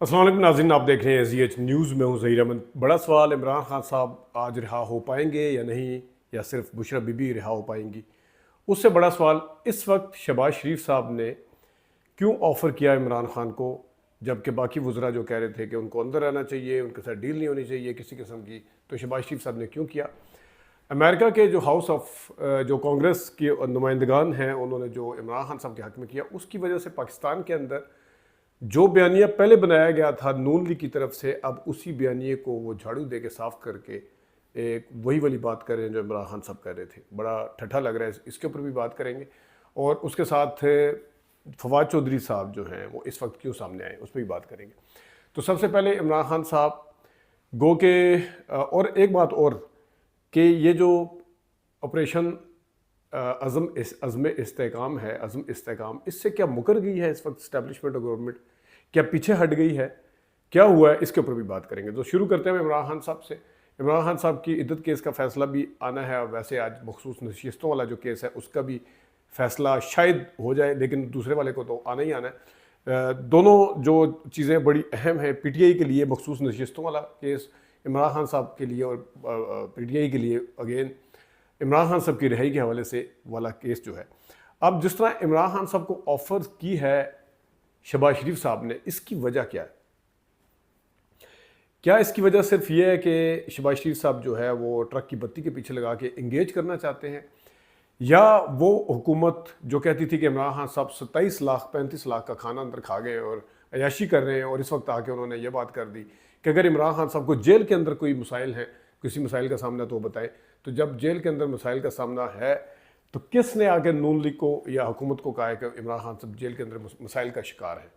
अस्सलाम वालेकुम नाज़रीन, आप देख रहे हैं SGH न्यूज़ में हूँ ज़हीर अहमद। बड़ा सवाल, इमरान खान साहब आज रिहा हो पाएंगे या नहीं, या सिर्फ बुशरा बीबी रिहा हो पाएंगी। उससे बड़ा सवाल इस वक्त शहबाज शरीफ साहब ने क्यों ऑफ़र किया इमरान खान को, जबकि बाकी वज़रा जो कह रहे थे कि उनको अंदर रहना चाहिए, उनके साथ डील नहीं होनी चाहिए किसी किस्म की, तो शहबाज शरीफ साहब ने क्यों किया। अमेरिका के जो हाउस ऑफ जो कांग्रेस के नुमाइंदगान हैं, उन्होंने जो इमरान खान साहब के हक़ में किया, उसकी वजह से पाकिस्तान के अंदर जो बयानिया पहले बनाया गया था नून लीग की तरफ से, अब उसी बयानिए को वो झाड़ू दे के साफ करके एक वही वाली बात कर रहे हैं जो इमरान खान साहब कर रहे थे। बड़ा ठट्ठा लग रहा है, इसके ऊपर भी बात करेंगे। और उसके साथ फवाद चौधरी साहब जो हैं वो इस वक्त क्यों सामने आए, उस पर भी बात करेंगे। तो सबसे पहले इमरान खान साहब गो के और एक बात और कि ये जो ऑपरेशन अज़म इस्तेकाम है, अज़म इस्तेकाम, इससे क्या मुकर गई है इस वक्त इस्टेब्लिशमेंट और गवर्नमेंट, क्या पीछे हट गई है, क्या हुआ है, इसके ऊपर भी बात करेंगे। तो शुरू करते हैं इमरान खान साहब से। इमरान खान साहब की इद्दत केस का फैसला भी आना है। वैसे आज मखसूस नशिस्तों वाला जो केस है उसका भी फैसला शायद हो जाए, लेकिन दूसरे वाले को तो आना ही आना है। दोनों जो चीज़ें बड़ी अहम हैं PTI के लिए, मखसूस नशिस्तों वाला केस इमरान खान साहब के लिए, और PTI के लिए अगेन इमरान खान साहब की रिहाई के हवाले से वाला केस जो है। अब जिस तरह इमरान खान साहब को ऑफर की है शहबाज शरीफ साहब ने, इसकी वजह क्या है? क्या इसकी वजह सिर्फ ये है कि शहबाज शरीफ साहब जो है वो ट्रक की बत्ती के पीछे लगा के इंगेज करना चाहते हैं, या वो हुकूमत जो कहती थी कि इमरान खान साहब 27 लाख 35 लाख का खाना अंदर खा गए और अयाशी कर रहे हैं, और इस वक्त आके उन्होंने ये बात कर दी कि अगर इमरान खान साहब को जेल के अंदर कोई मसाइल है, किसी मसाइल का सामना, तो वो बताए। तो जब जेल के अंदर मसाइल का सामना है, तो किसने आके नून लीग को या हुकूमत को कहा है कि इमरान खान साहब जेल के अंदर मसाइल का शिकार है?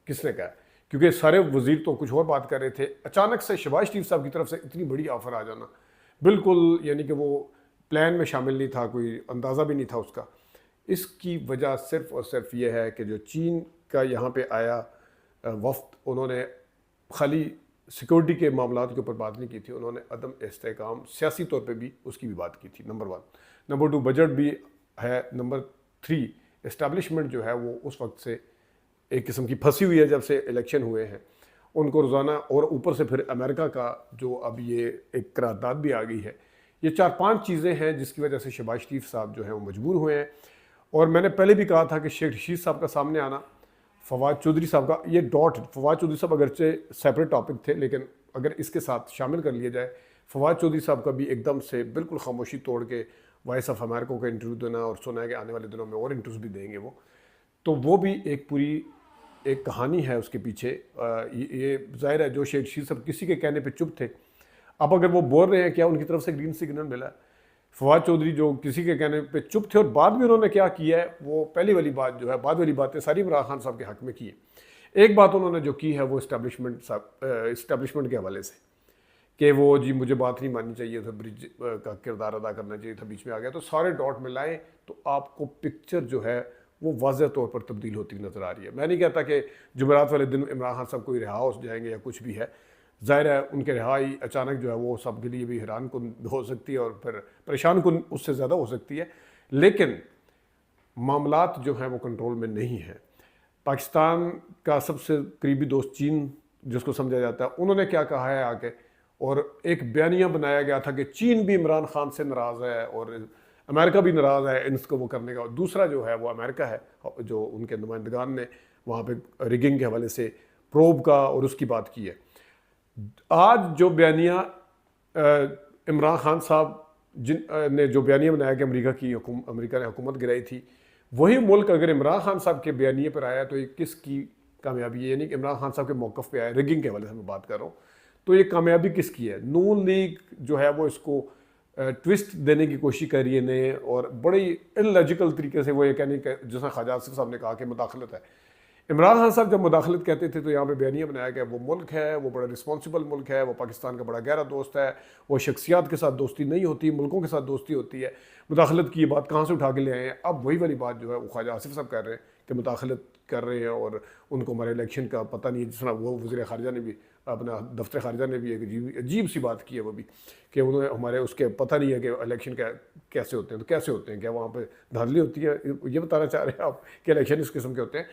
किसने कहा? क्योंकि सारे वजीर तो कुछ और बात कर रहे थे। अचानक से शहबाज शरीफ साहब की तरफ से इतनी बड़ी ऑफर आ जाना, बिल्कुल यानी कि वो प्लान में शामिल नहीं था, कोई अंदाज़ा भी नहीं था उसका। इसकी वजह सिर्फ और सिर्फ ये है कि जो चीन का यहाँ पे आया वफ्द, उन्होंने खाली सिक्योरिटी के मामलों के ऊपर बात नहीं की थी, उन्होंने अदम इस्तेकाम सियासी तौर पे भी उसकी भी बात की थी। नंबर 1। नंबर 2 बजट भी है। नंबर 3 इस्टेब्लिशमेंट जो है वो उस वक्त से एक किस्म की फंसी हुई है जब से इलेक्शन हुए हैं, उनको रोज़ाना, और ऊपर से फिर अमेरिका का जो अब ये एक करारदाद भी आ गई है। ये 4-5 चीज़ें हैं जिसकी वजह से शहबाज शरीफ साहब जो हैं वो मजबूर हुए हैं। और मैंने पहले भी कहा था कि शेख रशीद साहब का सामने आना, फवाद चौधरी साहब का ये डॉट, फवाद चौधरी साहब अगरचे सेपरेट टॉपिक थे, लेकिन अगर इसके साथ शामिल कर लिया जाए, फवाद चौधरी साहब का भी एकदम से बिल्कुल खामोशी तोड़ के वॉइस ऑफ अमेरिका का इंटरव्यू देना, और सुना है कि आने वाले दिनों में और इंटरव्यूज भी देंगे वो, तो वो भी एक पूरी एक कहानी है उसके पीछे। ये जाहिर है जो शेख रशीद साहब किसी के कहने पे चुप थे, अब अगर वो बोल रहे हैं, क्या उनकी तरफ से ग्रीन सिग्नल मिला है? फवाद चौधरी जो किसी के कहने पे चुप थे, और बाद में उन्होंने क्या किया है, वो पहली वाली बात जो है, बाद वाली बातें सारी इमरान खान साहब के हक में की है। एक बात उन्होंने जो की है वो इस्टेब्लिशमेंट के हवाले से, कि वो जी मुझे बात नहीं माननी चाहिए था, ब्रिज का किरदार अदा करना चाहिए था, बीच में आ गया। तो सारे डॉट मिलाएं तो आपको पिक्चर जो है वो वाज़ह तौर पर तब्दील होती हुई नज़र आ रही है। मैं नहीं कहता कि जुमेरात वाले दिन इमरान खान साहब कोई रिहा हो जाएंगे या कुछ भी है, ज़ाहिर है उनके रिहाई अचानक जो है वो सब के लिए भी हैरान कुन हो सकती है, और फिर परेशान कुन उससे ज़्यादा हो सकती है। लेकिन मामलात जो हैं वो कंट्रोल में नहीं है। पाकिस्तान का सबसे करीबी दोस्त चीन, जिसको समझा जाता है, उन्होंने क्या कहा है आके, और एक बयानिया बनाया गया था कि चीन भी इमरान खान से नाराज़ है और अमेरिका भी नाराज़ है इसको वो करने का। दूसरा जो है वो अमेरिका है, जो उनके नुमाइंदगान ने वहाँ पे रिगिंग के हवाले से प्रोब का और उसकी बात की है। आज जो बयानिया इमरान खान साहब ने जो बयानिया बनाया कि अमेरिका ने हुकूमत गिराई थी, वही मुल्क अगर इमरान खान साहब के बयानिए पर आया तो ये किसकी कामयाबी है? यानी कि इमरान खान साहब के मौक़िफ़ पे आया, रिगिंग के हवाले से मैं बात कर रहा हूँ, तो ये कामयाबी किसकी है? नून लीग जो है वो इसको ट्विस्ट देने की कोशिश कर रही है नए, और बड़ी इलॉजिकल तरीके से वो ये कहने का, जैसा ख्वाजा आसिफ साहब ने कहा कि मुदाखलत है। इमरान खान साहब जब मुदाखलत कहते थे तो यहाँ पे बयानिया बनाया गया वो मुल्क है, वो बड़ा रिस्पॉन्सिबल मुल्क है, वो पाकिस्तान का बड़ा गहरा दोस्त है, वो शख्सियात के साथ दोस्ती नहीं होती, मुल्कों के साथ दोस्ती होती है। मुदाखलत की बात कहाँ से उठा के ले आए हैं? अब वही वाली बात जो है वो ख्वाजा आसिफ साहब कह रहे हैं कि मुदाखलत कर रहे हैं, और उनको हमारे इलेक्शन का पता नहीं है। जिस तरह वो वज़ीर ख़ारिजा ने भी, अपना दफ्तर ख़ारिजा ने भी एक अजीब सी बात की है वो भी, कि उन्होंने हमारे उसके पता नहीं है कि इलेक्शन कैसे होते हैं। तो कैसे होते हैं? क्या वहाँ पर धांधली होती है? ये बताना चाह रहे हैं आप कि इलेक्शन इस किस्म के होते हैं?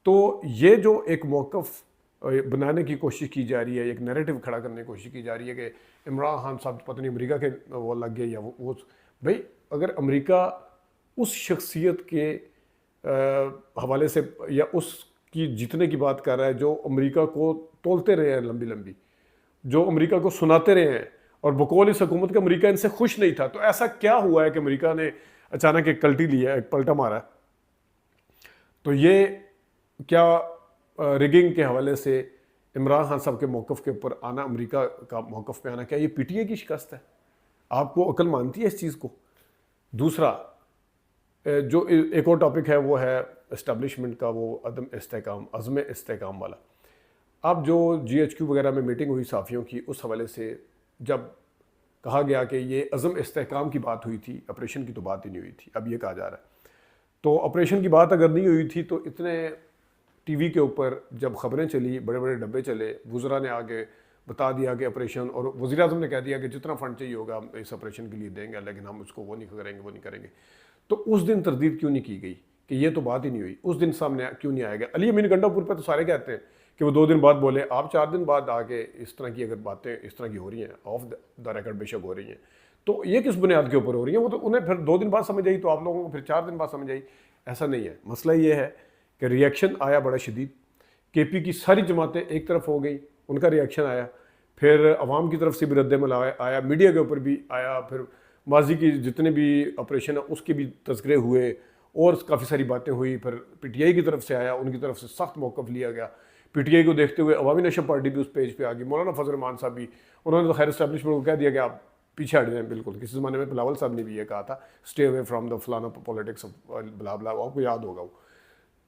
तो ये जो एक मौक़िफ़ बनाने की कोशिश की जा रही है, एक नैरेटिव खड़ा करने की कोशिश की जा रही है कि इमरान खान साहब पता नहीं अमेरिका के वो लग गए या वो भाई अगर अमेरिका उस शख्सियत के हवाले से या उसकी जीतने की बात कर रहा है जो अमेरिका को तोलते रहे हैं लंबी लंबी, जो अमेरिका को सुनाते रहे हैं, और बकौल इस हुकूमत का अमेरिका इनसे खुश नहीं था, तो ऐसा क्या हुआ है कि अमेरिका ने अचानक एक कल्टी लिया, एक पलटा मारा? तो ये क्या रिगिंग के हवाले से इमरान खान साहब के मौक़िफ़ के ऊपर आना, अमेरिका का मौक़िफ़ पे आना, क्या ये पीटीए की शिकस्त है? आपको अकल मानती है इस चीज़ को? दूसरा जो एक और टॉपिक है वो है इस्टेब्लिशमेंट का, वो अदम इस्तेकाम, अज़्म इस्तेकाम वाला। अब जो GHQ वगैरह में मीटिंग हुई साफ़ियों की, उस हवाले से जब कहा गया कि ये अज़्म इस्तेकाम की बात हुई थी, ऑपरेशन की तो बात ही नहीं हुई थी, अब ये कहा जा रहा है। तो ऑपरेशन की बात अगर नहीं हुई थी तो इतने टीवी के ऊपर जब खबरें चली, बड़े बड़े डब्बे चले, वुज़रा ने आगे बता दिया कि ऑपरेशन, और वज़ीर आज़म ने कह दिया कि जितना फ़ंड चाहिए होगा हम इस ऑपरेशन के लिए देंगे, लेकिन हम उसको वो नहीं करेंगे, वो नहीं करेंगे। तो उस दिन तरदीद क्यों नहीं की गई कि ये तो बात ही नहीं हुई? उस दिन सामने क्यों नहीं आया गया? अली अमीन गंडापुर पर तो सारे कहते हैं कि वो 2 दिन बाद बोले, आप 4 दिन बाद आके इस तरह की अगर बातें इस तरह की हो रही हैं, ऑफ द रिकॉर्ड बेशक हो रही हैं, तो ये किस बुनियाद के ऊपर हो रही हैं? वो तो उन्हें फिर 2 दिन बाद समझ आई, तो आप लोगों को फिर 4 दिन बाद समझ आई। ऐसा नहीं है। मसला ये है कि रिएक्शन आया बड़ा शदीद, KP की सारी जमातें एक तरफ हो गई, उनका रिएक्शन आया, फिर अवाम की तरफ से भी रद्द-ए-अमल आया, मीडिया के ऊपर भी आया, फिर माजी की जितने भी ऑपरेशन है उसके भी तज़किरे हुए और काफ़ी सारी बातें हुई, फिर PTI की तरफ से आया, उनकी तरफ से सख्त मौक़िफ़ लिया गया। PTI को देखते हुए अवामी नेशनल पार्टी भी उस पेज पे आ गई, मौलाना फजल रहमान साहब भी, उन्होंने तो खैर इस्टेब्लिशमेंट को कह दिया कि आप पीछे हट जाएं बिल्कुल। किसी ज़माने में बिलावल साहब ने भी ये कहा था, स्टे अवे फ्राम द फलाना पॉलिटिक्स ब्ला ब्ला, आपको याद होगा वो।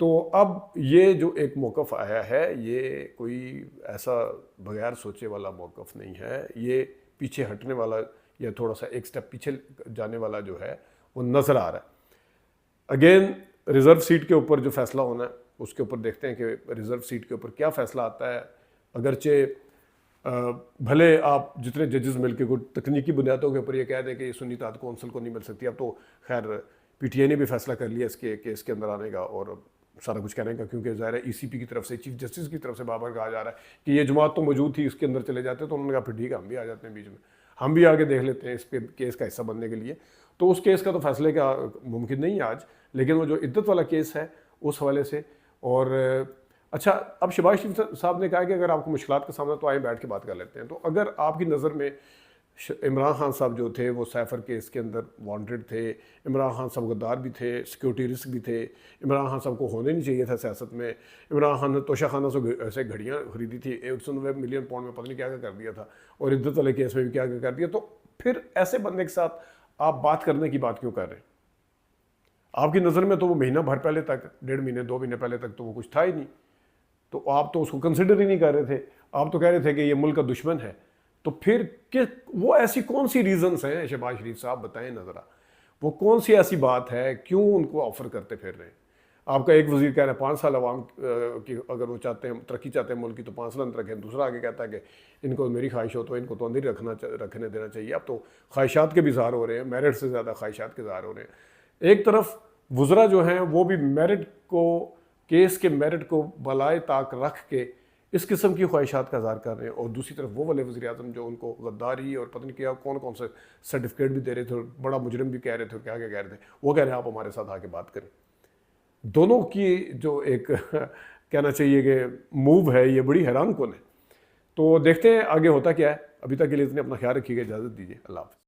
तो अब ये जो एक मौक़िफ़ आया है, ये कोई ऐसा बगैर सोचे वाला मौक़िफ़ नहीं है, ये पीछे हटने वाला या थोड़ा सा एक स्टेप पीछे जाने वाला जो है वो नज़र आ रहा है। अगेन रिज़र्व सीट के ऊपर जो फैसला होना है उसके ऊपर देखते हैं कि रिज़र्व सीट के ऊपर क्या फ़ैसला आता है। अगरचे भले आप जितने जजेस मिल के कोई तकनीकी बुनियादों के ऊपर ये कह दें कि ये सुन्नी इत्तेहाद कौंसिल को नहीं मिल सकती, अब तो खैर PTI ने भी फैसला कर लिया इसके केस के अंदर आने का और सारा कुछ कहने का, क्योंकि ज़ाहिर है ECP की तरफ से, चीफ जस्टिस की तरफ से बार बार कहा जा रहा है कि ये जमात तो मौजूद थी, इसके अंदर चले जाते, तो उन्होंने कहा फिर ठीक है हम भी आ जाते हैं बीच में, हम भी आगे देख लेते हैं इस पे केस का हिस्सा बनने के लिए। तो उस केस का तो फैसले का मुमकिन नहीं है आज, लेकिन वो जो इद्दत वाला केस है उस हवाले से। और अच्छा, अब शहबाज शरीफ साहब ने कहा कि अगर आपको मुश्किलात का सामना तो आए बैठ के बात कर लेते हैं। तो अगर आपकी नज़र में इमरान खान साहब जो थे वो सैफर केस के अंदर वांटेड थे, इमरान खान साहब गद्दार भी थे, सिक्योरिटी रिस्क भी थे, इमरान खान साहब को होने नहीं चाहिए था सियासत में, इमरान खान ने तोशा खाना से ऐसे घड़ियाँ खरीदी थी 190 मिलियन पाउंड में, पता नहीं क्या क्या कर दिया था, और इद्दत वाले केस में भी क्या क्या कर दिया। तो फिर ऐसे बंदे के साथ आप बात करने की बात क्यों कर रहे हैं? आपकी नज़र में तो वो महीना भर पहले तक, 1.5 महीने 2 महीने पहले तक तो वो कुछ था ही नहीं, तो आप तो उसको कंसिडर ही नहीं कर रहे थे, आप तो कह रहे थे कि ये मुल्क का दुश्मन है। तो फिर वो ऐसी कौन सी रीजंस हैं शहबाज शरीफ साहब, बताएं ना ज़रा, वो कौन सी ऐसी बात है, क्यों उनको ऑफर करते फिर रहे हैं? आपका एक वजीर कह रहा है 5 साल अवाम की अगर वो चाहते हैं, तरक्की चाहते हैं मुल्क की, तो 5 साल अंदर रखें। दूसरा आगे कहता है कि इनको मेरी ख्वाहिश हो तो इनको तो अंदर ही रखने देना चाहिए। अब तो ख्वाहिशात के भी इज़हार हो रहे हैं, मेरिट से ज़्यादा ख्वाहिशात के इज़हार हो रहे हैं। एक तरफ वज़रा जो हैं वो भी मेरिट को, केस के मेरिट को बलाए ताक रख के इस किस्म की ख्वाहिशात का इज़हार कर रहे हैं, और दूसरी तरफ वो वाले वज़ीर आज़म जो उनको गद्दारी और पता नहीं क्या कौन कौन से सर्टिफिकेट भी दे रहे थे और बड़ा मुजरिम भी कह रहे थे और क्या क्या कह रहे थे, वो कह रहे हैं आप हमारे साथ आके बात करें। दोनों की जो एक कहना चाहिए कि मूव है, ये बड़ी हैरान कुन है। तो देखते हैं आगे होता क्या है। अभी तक के लिए इतने अपना ख्याल रखिएगा, इजाज़त दीजिए, अल्लाह हाफ़िज़।